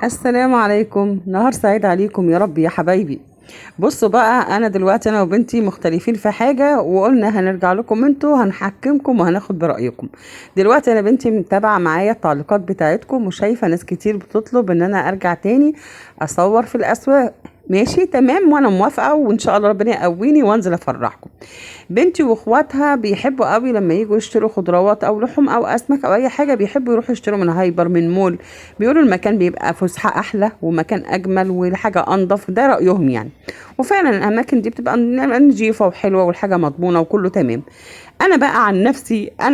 السلام عليكم، نهار سعيد عليكم يا رب يا حبايبي. بصوا بقى، انا دلوقتي انا وبنتي مختلفين في حاجة وقلنا هنرجع لكم انتوا، هنحكمكم وهناخد برأيكم. دلوقتي انا بنتي متابعة معايا التعليقات بتاعتكم وشايفة ناس كتير بتطلب ان انا ارجع تاني اصور في الاسواق. ماشي تمام، وانا موافقة وان شاء الله ربنا يقويني وانزل افرحكم. بنتي واخواتها بيحبوا قوي لما يجوا يشتروا خضروات او لحوم او اسماك او اي حاجه، بيحبوا يروحوا يشتروا من هايبر، من مول. بيقولوا المكان بيبقى فسحه احلى ومكان اجمل والحاجه انضف، ده رايهم يعني. وفعلا الاماكن دي بتبقى نظيفه وحلوه والحاجه مضمونه وكله تمام. انا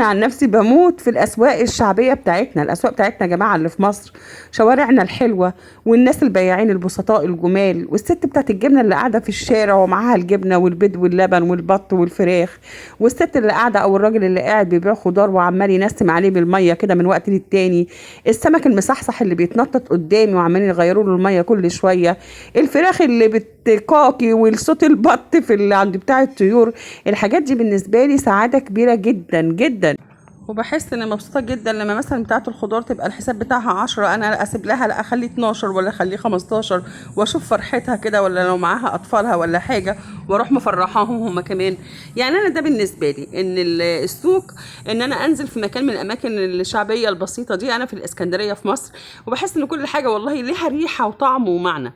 عن نفسي بموت في الاسواق الشعبيه بتاعتنا، الاسواق بتاعتنا يا جماعه اللي في مصر. شوارعنا الحلوه، والناس البياعين البسطاء الجمال، والست بتاعت الجبنه اللي قاعده في الشارع ومعاها الجبنه والبيض واللبن والبط والفراخ، والست اللي قاعده او الراجل اللي قاعد بيبيع خضار وعمال ينسم عليه بالميه كده من وقت للتاني، السمك المصحصح اللي بيتنطط قدامي وعمالين يغيروا له الميه كل شويه، الفراخ اللي بتكاكي والصوت البط في اللي عند بتاع الطيور. الحاجات دي بالنسبه لي سعاده كبيره جدا جدا. وبحس اني مبسوطه جدا لما مثلا بتاعه الخضار تبقى الحساب بتاعها 10، انا اسيب لها لا اخليه 12 ولا اخليه 15، واشوف فرحتها كده، ولا لو معاها اطفالها ولا حاجه واروح مفرحاهم هم كمان. يعني انا ده بالنسبه لي ان السوق، ان انا انزل في مكان من الاماكن الشعبيه البسيطه دي. انا في الاسكندريه في مصر، وبحس ان كل حاجه والله ليها ريحه وطعم ومعنى.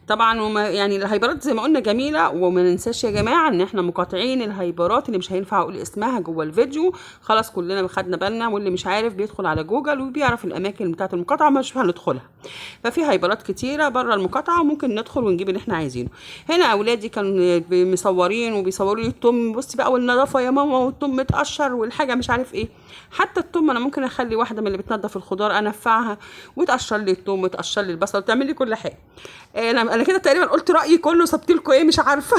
طبعا وما يعني الهايبرات زي ما قلنا جميله، وما ننساش يا جماعه ان احنا مقاطعين الهايبرات اللي مش هينفع اقول اسمها جوه الفيديو. خلاص كلنا خدنا بالنا، واللي مش عارف بيدخل على جوجل وبيعرف الاماكن بتاعه المقاطعه مش هندخلها. ففي هايبرات كتيره بره المقاطعه ممكن ندخل ونجيب اللي احنا عايزينه. هنا اولادي كانوا مصورين وبيصوروا لي التوم، بصي بقى والنظافه يا ماما، والتوم متقشر والحاجه مش عارف ايه. حتى التوم انا ممكن اخلي واحده من اللي بتنظف الخضار انفعها وتقشر لي التوم وتقشر لي البصل وتعمل لي كل حاجه. انا كده تقريبا قلت رايي كله، سبت لكم ايه مش عارفه.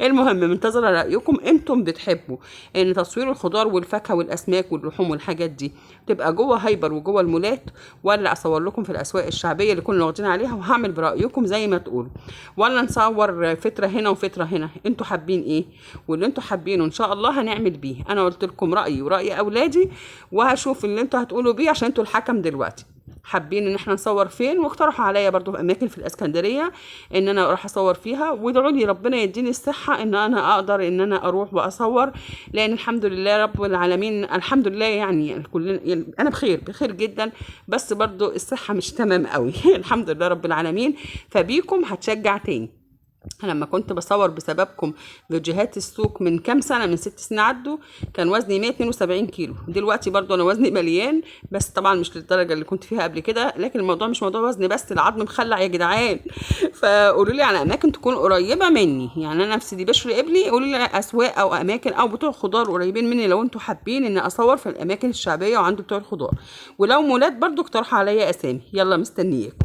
المهم منتظره رايكم، انتم بتحبوا ان تصوير الخضار والفاكهه والاسماك واللحوم والحاجات دي تبقى جوه هايبر وجوه المولات، ولا اصور لكم في الاسواق الشعبيه اللي كنا واخدين عليها وهعمل برايكم زي ما تقولوا، ولا نصور فتره هنا وفتره هنا؟ انتوا حابين ايه؟ واللي انتوا حابينه ان شاء الله هنعمل بيه. انا قلت لكم رايي وراي اولادي، وهشوف اللي انتوا هتقولوا بيه عشان انتوا الحكم دلوقتي. حابين ان احنا نصور فين؟ واقترحوا عليا برضو في اماكن في الاسكندريه ان انا اروح اصور فيها، وادعوا لي ربنا يديني الصحه ان انا اقدر ان انا اروح واصور. لان الحمد لله رب العالمين، الحمد لله يعني كلنا يعني انا بخير جدا، بس برضو الصحه مش تمام قوي. الحمد لله رب العالمين. فبيكم هتشجع تاني. أنا لما كنت بصور بسببكم فيديوهات السوق من كام سنة، من 6 سنين عدوا، كان وزني 172 كيلو. دلوقتي برضو أنا وزني مليان، بس طبعا مش للدرجة اللي كنت فيها قبل كده. لكن الموضوع مش موضوع وزن بس، العظم مخلع يا جدعان. فقولوا لي على أماكن تكون قريبة مني، يعني أنا في سيدي بشر قبلي، قولوا لي أسواق أو أماكن أو بتوع خضار قريبين مني لو أنتوا حابين إن أصور في الأماكن الشعبية وعند بتوع الخضار. ولو مولات برضو اقترحوا عليا أسامي. يلا مستنياكم.